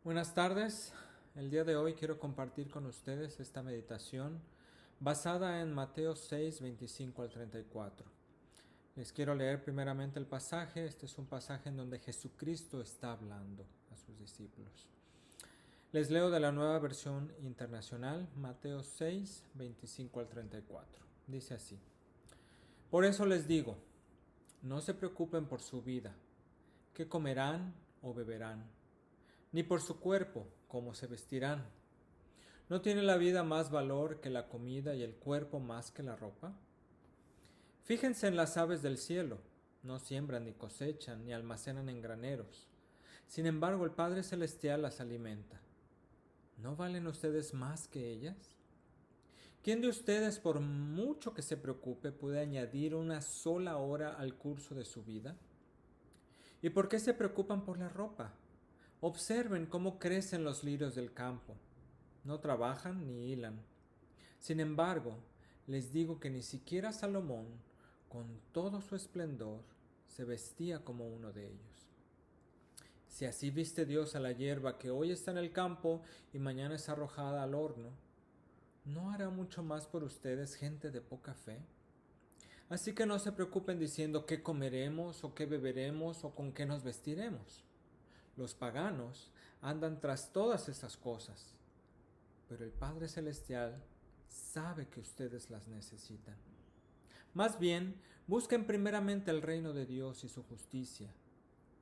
Buenas tardes. El día de hoy quiero compartir con ustedes esta meditación basada en Mateo 6, 25 al 34. Les quiero leer primeramente el pasaje. Este es un pasaje en donde Jesucristo está hablando a sus discípulos. Les leo de la Nueva Versión Internacional, Mateo 6, 25 al 34. Dice así: Por eso les digo, no se preocupen por su vida, qué comerán o beberán, ni por su cuerpo, cómo se vestirán. ¿No tiene la vida más valor que la comida y el cuerpo más que la ropa? Fíjense en las aves del cielo. No siembran ni cosechan ni almacenan en graneros. Sin embargo, el Padre Celestial las alimenta. ¿No valen ustedes más que ellas? ¿Quién de ustedes, por mucho que se preocupe, puede añadir una sola hora al curso de su vida? ¿Y por qué se preocupan por la ropa? Observen cómo crecen los lirios del campo. No trabajan ni hilan. Sin embargo, les digo que ni siquiera Salomón, con todo su esplendor, se vestía como uno de ellos. Si así viste Dios a la hierba que hoy está en el campo y mañana es arrojada al horno, ¿no hará mucho más por ustedes, gente de poca fe? Así que no se preocupen diciendo qué comeremos o qué beberemos o con qué nos vestiremos. Los paganos andan tras todas esas cosas, pero el Padre Celestial sabe que ustedes las necesitan. Más bien, busquen primeramente el reino de Dios y su justicia,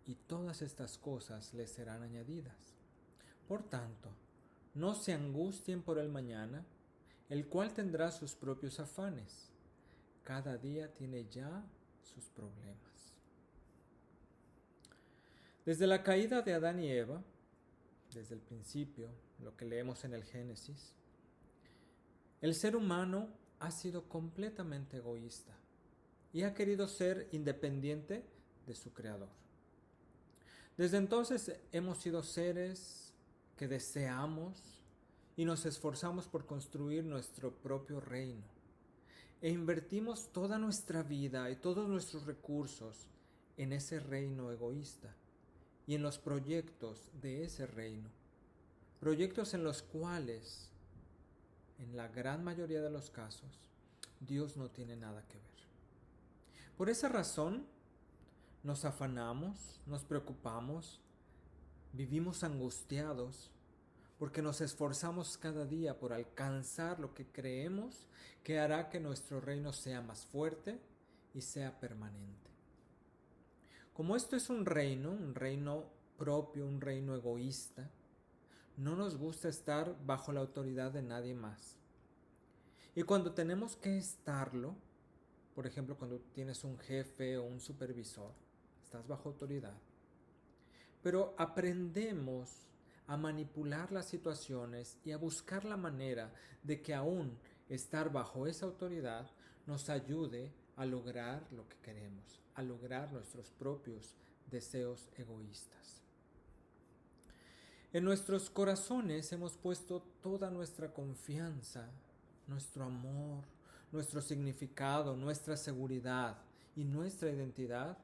y todas estas cosas les serán añadidas. Por tanto, no se angustien por el mañana, el cual tendrá sus propios afanes. Cada día tiene ya sus problemas. Desde la caída de Adán y Eva, desde el principio, lo que leemos en el Génesis, el ser humano ha sido completamente egoísta y ha querido ser independiente de su creador. Desde entonces hemos sido seres que deseamos y nos esforzamos por construir nuestro propio reino. E invertimos toda nuestra vida y todos nuestros recursos en ese reino egoísta y en los proyectos de ese reino. Proyectos en los cuales, en la gran mayoría de los casos, Dios no tiene nada que ver. Por esa razón, nos afanamos, nos preocupamos, vivimos angustiados, porque nos esforzamos cada día por alcanzar lo que creemos que hará que nuestro reino sea más fuerte y sea permanente. Como esto es un reino propio, un reino egoísta, no nos gusta estar bajo la autoridad de nadie más. Y cuando tenemos que estarlo, por ejemplo, cuando tienes un jefe o un supervisor, estás bajo autoridad. Pero aprendemos a manipular las situaciones y a buscar la manera de que aún estar bajo esa autoridad nos ayude a lograr lo que queremos, a lograr nuestros propios deseos egoístas. En nuestros corazones hemos puesto toda nuestra confianza, nuestro amor, nuestro significado, nuestra seguridad y nuestra identidad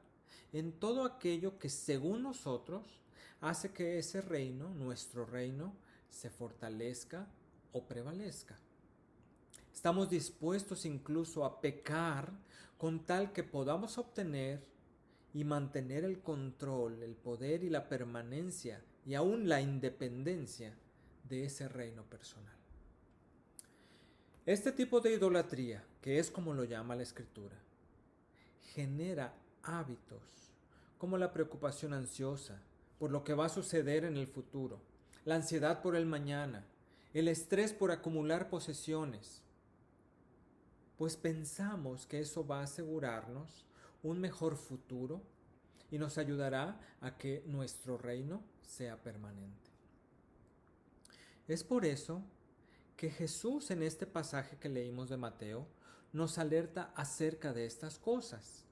en todo aquello que según nosotros hace que ese reino, nuestro reino, se fortalezca o prevalezca. Estamos dispuestos incluso a pecar con tal que podamos obtener y mantener el control, el poder y la permanencia y aún la independencia de ese reino personal. Este tipo de idolatría, que es como lo llama la Escritura, genera hábitos como la preocupación ansiosa por lo que va a suceder en el futuro, la ansiedad por el mañana, el estrés por acumular posesiones, pues pensamos que eso va a asegurarnos un mejor futuro y nos ayudará a que nuestro reino sea permanente. Es por eso que Jesús en este pasaje que leímos de Mateo nos alerta acerca de estas cosas,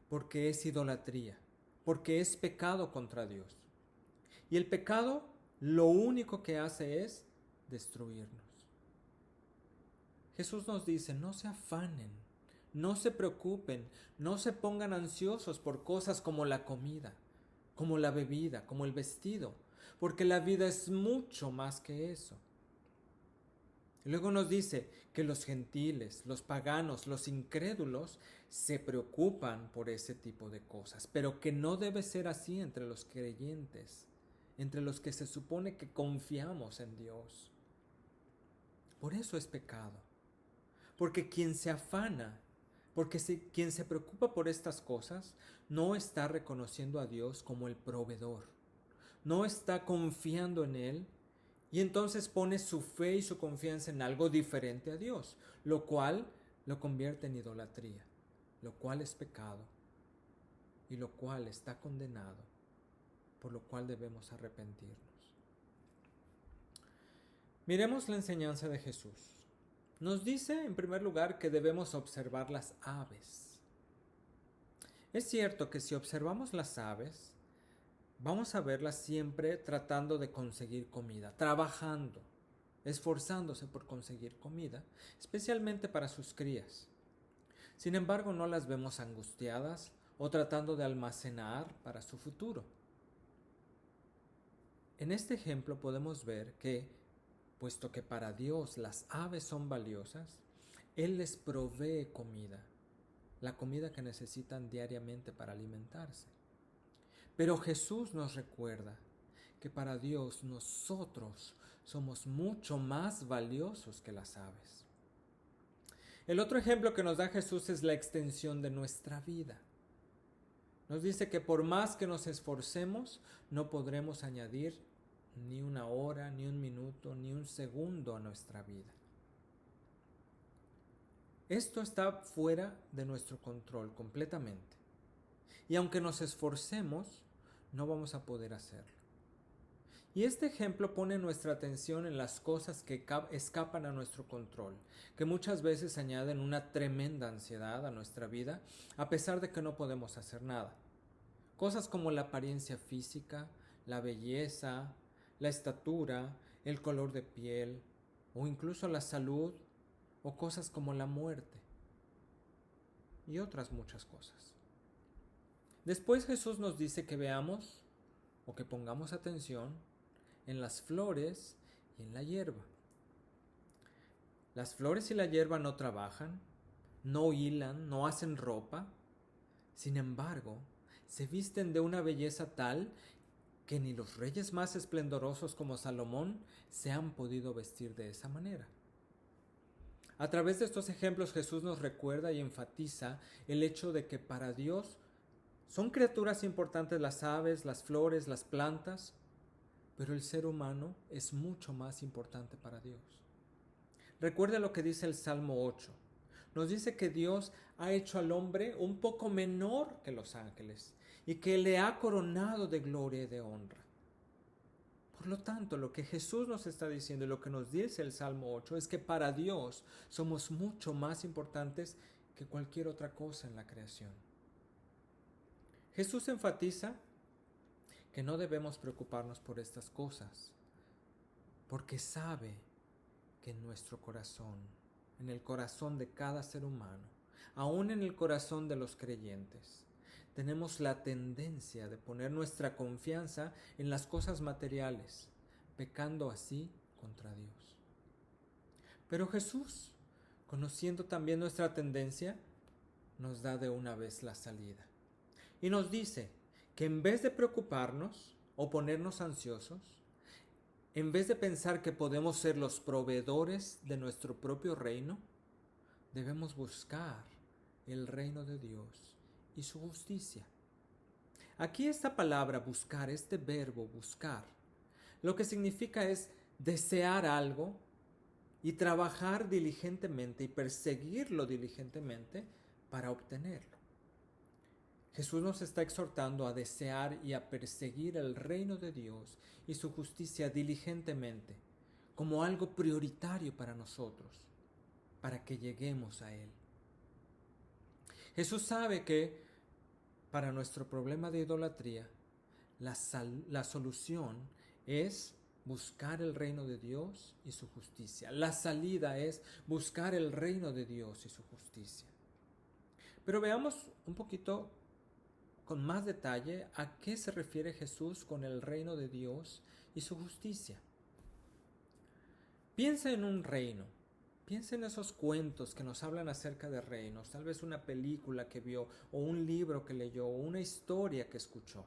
porque es idolatría, porque es pecado contra Dios. Y el pecado lo único que hace es destruirnos. Jesús nos dice, no se afanen, no se preocupen, no se pongan ansiosos por cosas como la comida, como la bebida, como el vestido, porque la vida es mucho más que eso. Y luego nos dice que los gentiles, los paganos, los incrédulos se preocupan por ese tipo de cosas, pero que no debe ser así entre los creyentes, entre los que se supone que confiamos en Dios. Por eso es pecado, porque quien se afana, quien se preocupa por estas cosas, no está reconociendo a Dios como el proveedor, no está confiando en Él. Y entonces pone su fe y su confianza en algo diferente a Dios, lo cual lo convierte en idolatría, lo cual es pecado y lo cual está condenado, por lo cual debemos arrepentirnos. Miremos la enseñanza de Jesús. Nos dice en primer lugar que debemos observar las aves. Es cierto que si observamos las aves, vamos a verlas siempre tratando de conseguir comida, trabajando, esforzándose por conseguir comida, especialmente para sus crías. Sin embargo, no las vemos angustiadas o tratando de almacenar para su futuro. En este ejemplo podemos ver que, puesto que para Dios las aves son valiosas, Él les provee comida, la comida que necesitan diariamente para alimentarse. Pero Jesús nos recuerda que para Dios nosotros somos mucho más valiosos que las aves. El otro ejemplo que nos da Jesús es la extensión de nuestra vida. Nos dice que por más que nos esforcemos, no podremos añadir ni una hora, ni un minuto, ni un segundo a nuestra vida. Esto está fuera de nuestro control completamente. Y aunque nos esforcemos, no vamos a poder hacerlo. Y este ejemplo pone nuestra atención en las cosas que escapan a nuestro control, que muchas veces añaden una tremenda ansiedad a nuestra vida, a pesar de que no podemos hacer nada. Cosas como la apariencia física, la belleza, la estatura, el color de piel, o incluso la salud, o cosas como la muerte, y otras muchas cosas. Después Jesús nos dice que veamos o que pongamos atención en las flores y en la hierba. Las flores y la hierba no trabajan, no hilan, no hacen ropa. Sin embargo, se visten de una belleza tal que ni los reyes más esplendorosos como Salomón se han podido vestir de esa manera. A través de estos ejemplos Jesús nos recuerda y enfatiza el hecho de que para Dios son criaturas importantes las aves, las flores, las plantas, pero el ser humano es mucho más importante para Dios. Recuerda lo que dice el Salmo 8. Nos dice que Dios ha hecho al hombre un poco menor que los ángeles y que le ha coronado de gloria y de honra. Por lo tanto, lo que Jesús nos está diciendo y lo que nos dice el Salmo 8 es que para Dios somos mucho más importantes que cualquier otra cosa en la creación. Jesús enfatiza que no debemos preocuparnos por estas cosas, porque sabe que en nuestro corazón, en el corazón de cada ser humano, aún en el corazón de los creyentes, tenemos la tendencia de poner nuestra confianza en las cosas materiales, pecando así contra Dios. Pero Jesús, conociendo también nuestra tendencia, nos da de una vez la salida. Y nos dice que en vez de preocuparnos o ponernos ansiosos, en vez de pensar que podemos ser los proveedores de nuestro propio reino, debemos buscar el reino de Dios y su justicia. Aquí esta palabra buscar, este verbo buscar, lo que significa es desear algo y trabajar diligentemente y perseguirlo diligentemente para obtenerlo. Jesús nos está exhortando a desear y a perseguir el reino de Dios y su justicia diligentemente, como algo prioritario para nosotros, para que lleguemos a Él. Jesús sabe que para nuestro problema de idolatría, la solución es buscar el reino de Dios y su justicia. La salida es buscar el reino de Dios y su justicia. Pero veamos un poquito con más detalle a qué se refiere Jesús con el reino de Dios y su justicia. Piensa en un reino. Piensa en esos cuentos que nos hablan acerca de reinos, tal vez una película que vio, o un libro que leyó, o una historia que escuchó.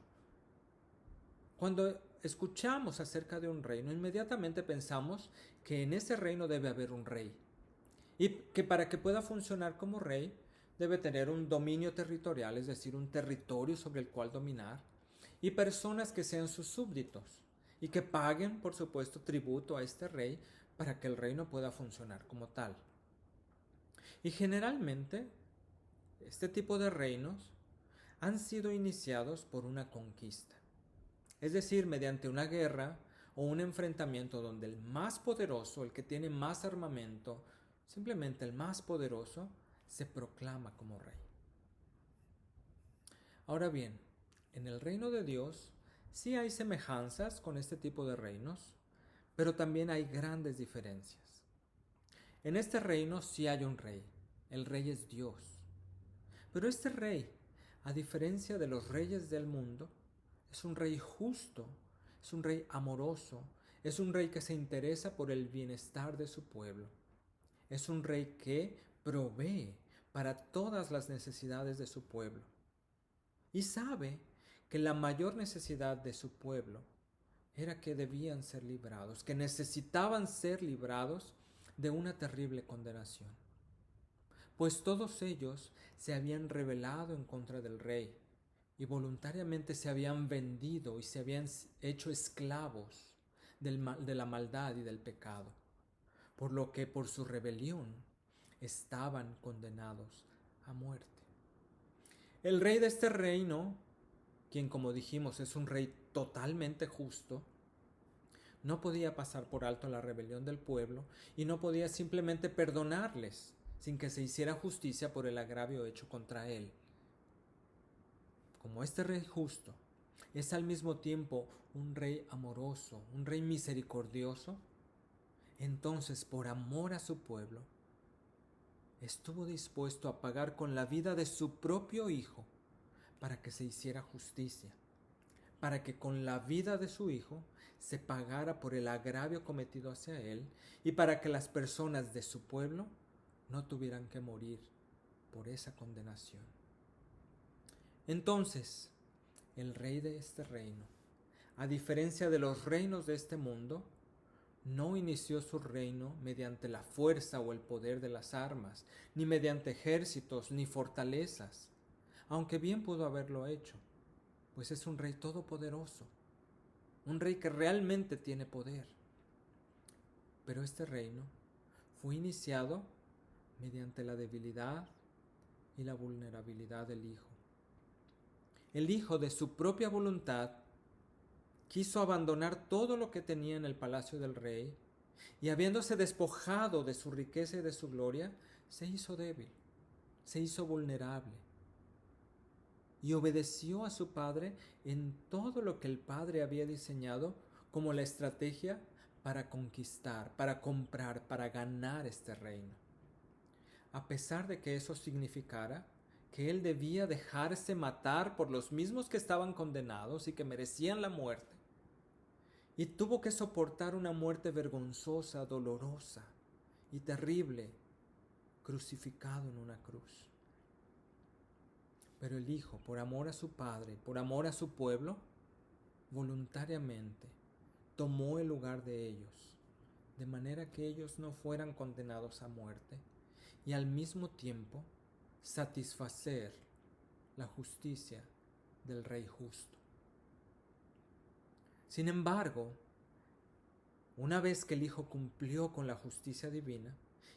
Cuando escuchamos acerca de un reino, inmediatamente pensamos que en ese reino debe haber un rey. Y que para que pueda funcionar como rey, debe tener un dominio territorial, es decir, un territorio sobre el cual dominar, y personas que sean sus súbditos, y que paguen, por supuesto, tributo a este rey para que el reino pueda funcionar como tal. Y generalmente, este tipo de reinos han sido iniciados por una conquista. Es decir, mediante una guerra o un enfrentamiento donde el más poderoso, el que tiene más armamento, simplemente el más poderoso, se proclama como rey. Ahora bien, en el reino de Dios sí hay semejanzas con este tipo de reinos, pero también hay grandes diferencias. En este reino sí hay un rey. El rey es Dios. Pero este rey, a diferencia de los reyes del mundo, es un rey justo, es un rey amoroso, es un rey que se interesa por el bienestar de su pueblo. Es un rey que provee para todas las necesidades de su pueblo. Y sabe que la mayor necesidad de su pueblo era que debían ser librados, que necesitaban ser librados de una terrible condenación. Pues todos ellos se habían rebelado en contra del rey y voluntariamente se habían vendido y se habían hecho esclavos de la maldad y del pecado, por lo que por su rebelión estaban condenados a muerte. El rey de este reino, quien como dijimos es un rey totalmente justo, no podía pasar por alto la rebelión del pueblo y no podía simplemente perdonarles sin que se hiciera justicia por el agravio hecho contra él. Como este rey justo es al mismo tiempo un rey amoroso, un rey misericordioso, entonces por amor a su pueblo, estuvo dispuesto a pagar con la vida de su propio hijo para que se hiciera justicia, para que con la vida de su hijo se pagara por el agravio cometido hacia él y para que las personas de su pueblo no tuvieran que morir por esa condenación. Entonces, el rey de este reino, a diferencia de los reinos de este mundo, no inició su reino mediante la fuerza o el poder de las armas, ni mediante ejércitos, ni fortalezas, aunque bien pudo haberlo hecho, pues es un rey todopoderoso, un rey que realmente tiene poder. Pero este reino fue iniciado mediante la debilidad y la vulnerabilidad del Hijo. El Hijo, de su propia voluntad, quiso abandonar todo lo que tenía en el palacio del rey y, habiéndose despojado de su riqueza y de su gloria, se hizo débil, se hizo vulnerable y obedeció a su padre en todo lo que el padre había diseñado como la estrategia para conquistar, para comprar, para ganar este reino. A pesar de que eso significara que él debía dejarse matar por los mismos que estaban condenados y que merecían la muerte, y tuvo que soportar una muerte vergonzosa, dolorosa y terrible, crucificado en una cruz. Pero el Hijo, por amor a su Padre, por amor a su pueblo, voluntariamente tomó el lugar de ellos, de manera que ellos no fueran condenados a muerte, y al mismo tiempo satisfacer la justicia del Rey justo. Sin embargo, una vez que el Hijo cumplió con la justicia divina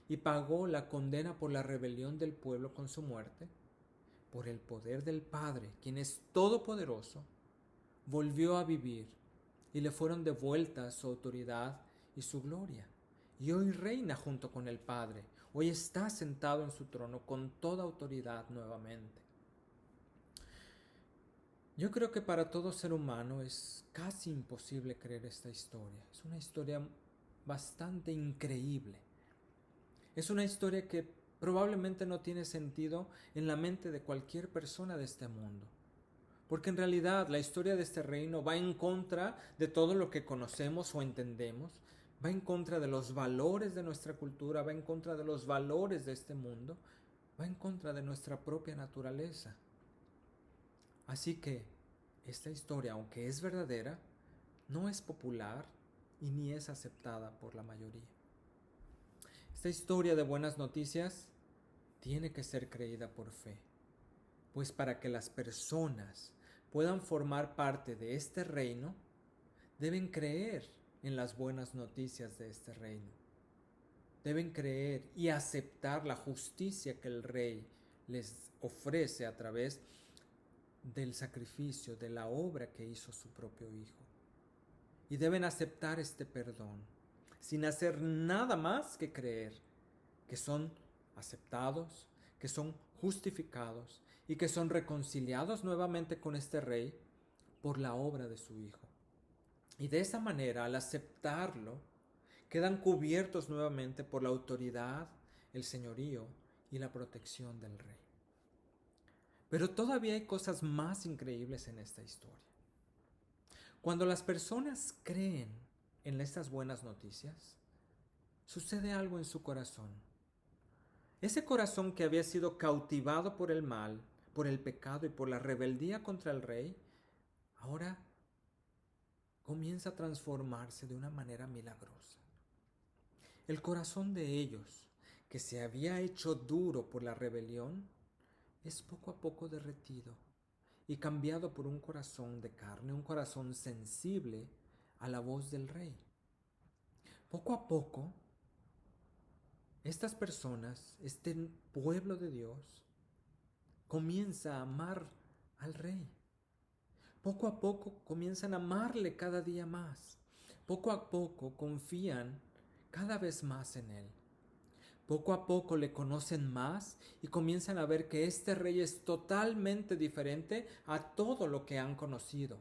y pagó la condena por la rebelión del pueblo con su muerte, por el poder del Padre, quien es todopoderoso, volvió a vivir y le fueron devueltas su autoridad y su gloria. Y hoy reina junto con el Padre. Hoy está sentado en su trono con toda autoridad nuevamente. Yo creo que para todo ser humano es casi imposible creer esta historia. Es una historia bastante increíble. Es una historia que probablemente no tiene sentido en la mente de cualquier persona de este mundo. Porque en realidad la historia de este reino va en contra de todo lo que conocemos o entendemos, va en contra de los valores de nuestra cultura, va en contra de los valores de este mundo, va en contra de nuestra propia naturaleza. Así que esta historia, aunque es verdadera, no es popular y ni es aceptada por la mayoría. Esta historia de buenas noticias tiene que ser creída por fe, pues para que las personas puedan formar parte de este reino, deben creer en las buenas noticias de este reino. Deben creer y aceptar la justicia que el rey les ofrece a través del sacrificio, de la obra que hizo su propio hijo. Y deben aceptar este perdón, sin hacer nada más que creer que son aceptados, que son justificados y que son reconciliados nuevamente con este rey por la obra de su hijo. Y de esa manera, al aceptarlo, quedan cubiertos nuevamente por la autoridad, el señorío y la protección del rey. Pero todavía hay cosas más increíbles en esta historia. Cuando las personas creen en estas buenas noticias, sucede algo en su corazón. Ese corazón que había sido cautivado por el mal, por el pecado y por la rebeldía contra el rey, ahora comienza a transformarse de una manera milagrosa. El corazón de ellos, que se había hecho duro por la rebelión, es poco a poco derretido y cambiado por un corazón de carne, un corazón sensible a la voz del rey. Poco a poco, estas personas, este pueblo de Dios, comienza a amar al rey. Poco a poco comienzan a amarle cada día más. Poco a poco confían cada vez más en él. Poco a poco le conocen más y comienzan a ver que este rey es totalmente diferente a todo lo que han conocido.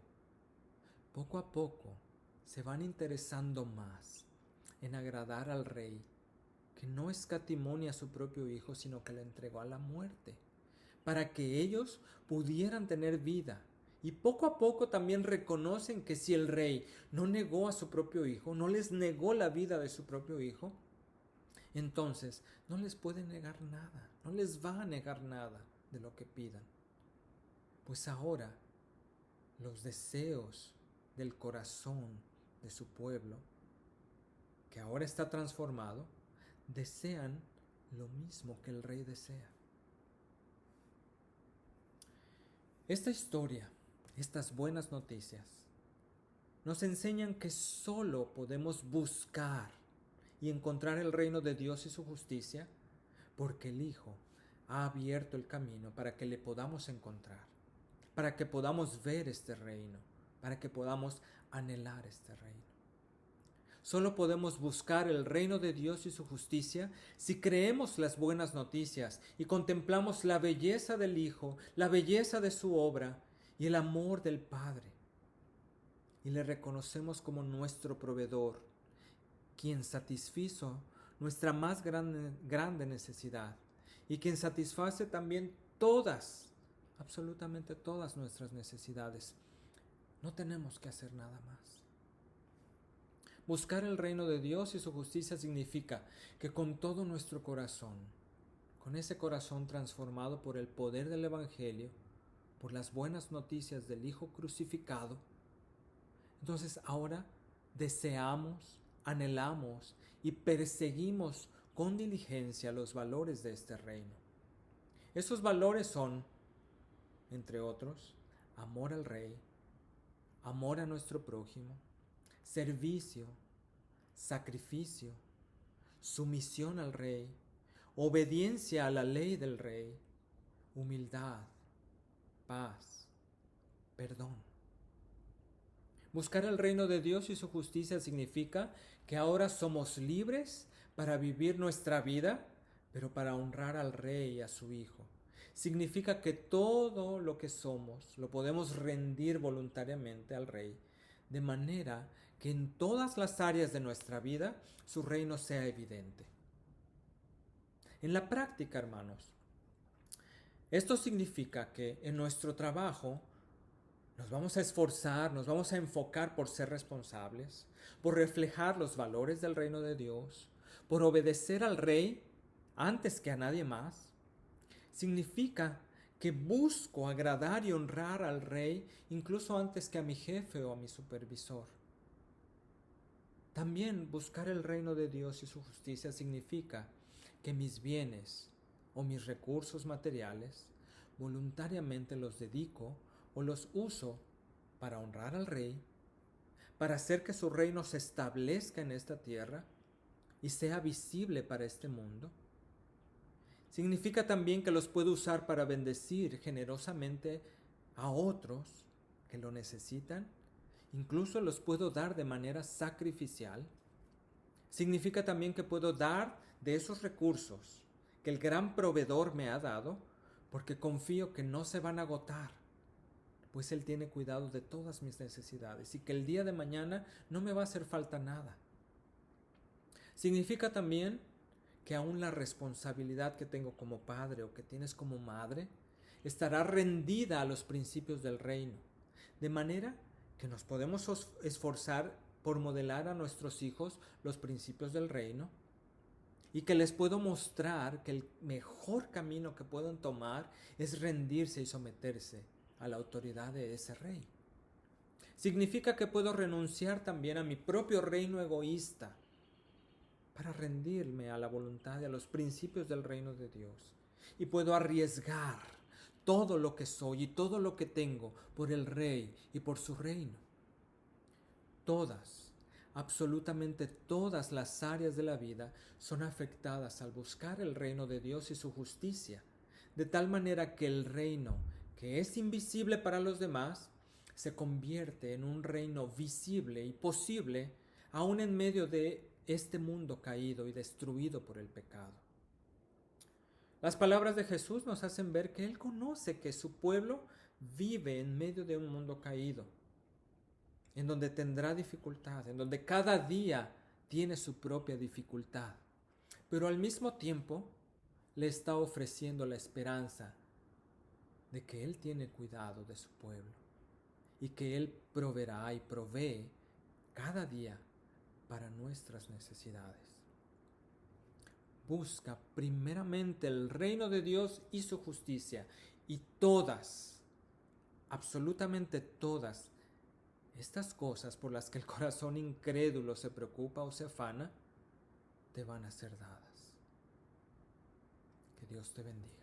Poco a poco se van interesando más en agradar al rey, que no escatimó ni a su propio hijo, sino que le entregó a la muerte, para que ellos pudieran tener vida. Y poco a poco también reconocen que si el rey no negó a su propio hijo, no les negó la vida de su propio hijo, entonces no les puede negar nada, no les va a negar nada de lo que pidan. Pues ahora los deseos del corazón de su pueblo, que ahora está transformado, desean lo mismo que el rey desea. Esta historia, estas buenas noticias, nos enseñan que solo podemos buscar y encontrar el reino de Dios y su justicia porque el Hijo ha abierto el camino para que le podamos encontrar, para que podamos ver este reino, para que podamos anhelar este reino. Solo podemos buscar el reino de Dios y su justicia si creemos las buenas noticias y contemplamos la belleza del Hijo, la belleza de su obra y el amor del Padre. Y le reconocemos como nuestro proveedor, quien satisfizo nuestra más grande necesidad y quien satisface también todas, absolutamente todas nuestras necesidades. No tenemos que hacer nada más. Buscar el reino de Dios y su justicia significa que con todo nuestro corazón, con ese corazón transformado por el poder del Evangelio, por las buenas noticias del Hijo crucificado, entonces ahora deseamos, anhelamos y perseguimos con diligencia los valores de este reino. Esos valores son, entre otros, amor al Rey, amor a nuestro prójimo, servicio, sacrificio, sumisión al Rey, obediencia a la ley del Rey, humildad, paz, perdón. Buscar el reino de Dios y su justicia significa que ahora somos libres para vivir nuestra vida, pero para honrar al Rey y a su Hijo. Significa que todo lo que somos lo podemos rendir voluntariamente al Rey, de manera que en todas las áreas de nuestra vida su reino sea evidente. En la práctica, hermanos, esto significa que en nuestro trabajo Nos vamos a esforzar, nos vamos a enfocar por ser responsables, por reflejar los valores del reino de Dios, por obedecer al Rey antes que a nadie más. Significa que busco agradar y honrar al Rey incluso antes que a mi jefe o a mi supervisor. También buscar el reino de Dios y su justicia significa que mis bienes o mis recursos materiales voluntariamente los dedico o los uso para honrar al Rey, para hacer que su reino se establezca en esta tierra y sea visible para este mundo. Significa también que los puedo usar para bendecir generosamente a otros que lo necesitan. Incluso los puedo dar de manera sacrificial. Significa también que puedo dar de esos recursos que el gran proveedor me ha dado, porque confío que no se van a agotar, pues Él tiene cuidado de todas mis necesidades y que el día de mañana no me va a hacer falta nada. Significa también que aún la responsabilidad que tengo como padre o que tienes como madre estará rendida a los principios del reino, de manera que nos podemos esforzar por modelar a nuestros hijos los principios del reino y que les puedo mostrar que el mejor camino que pueden tomar es rendirse y someterse a la autoridad de ese rey. Significa que puedo renunciar también a mi propio reino egoísta para rendirme a la voluntad y a los principios del reino de Dios. Y puedo arriesgar todo lo que soy y todo lo que tengo por el Rey y por su reino. Todas, absolutamente todas las áreas de la vida son afectadas al buscar el reino de Dios y su justicia, de tal manera que el reino, que es invisible para los demás, se convierte en un reino visible y posible aún en medio de este mundo caído y destruido por el pecado. Las palabras de Jesús nos hacen ver que Él conoce que su pueblo vive en medio de un mundo caído, en donde tendrá dificultad, en donde cada día tiene su propia dificultad, pero al mismo tiempo le está ofreciendo la esperanza de que Él tiene cuidado de su pueblo y que Él proveerá y provee cada día para nuestras necesidades. Busca primeramente el reino de Dios y su justicia, y todas, absolutamente todas, estas cosas por las que el corazón incrédulo se preocupa o se afana, te van a ser dadas. Que Dios te bendiga.